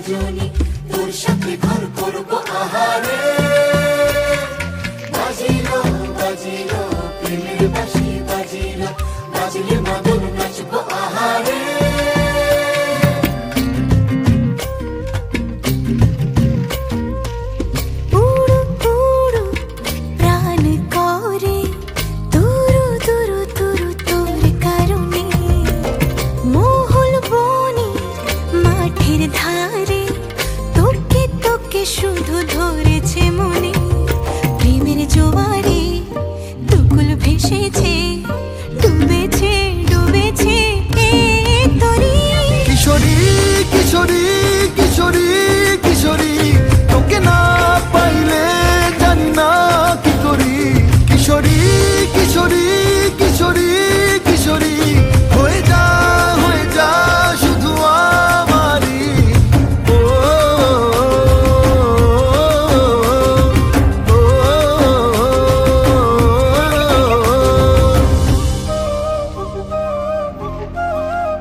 রজনী, তোর সাথে ঘর করবো আহারে। বাজিলো বাজিলো প্রেমের বাঁশি, বাজিলো বাজলে মদন নাচবো আহারে। উড়ু উড়ু প্রাণ করে তুরু তুরু তুরু তোর কারণে, মহুল বনে মাঠের ধারে তোকে তোকে শুধু ধরেছে মনে। প্রেমের জোয়ারে দুকুল ভেসেছে, ডুবেছে ডুবেছে এ তরি। কিশোরী কিশোরী কিশোরী কিশোরী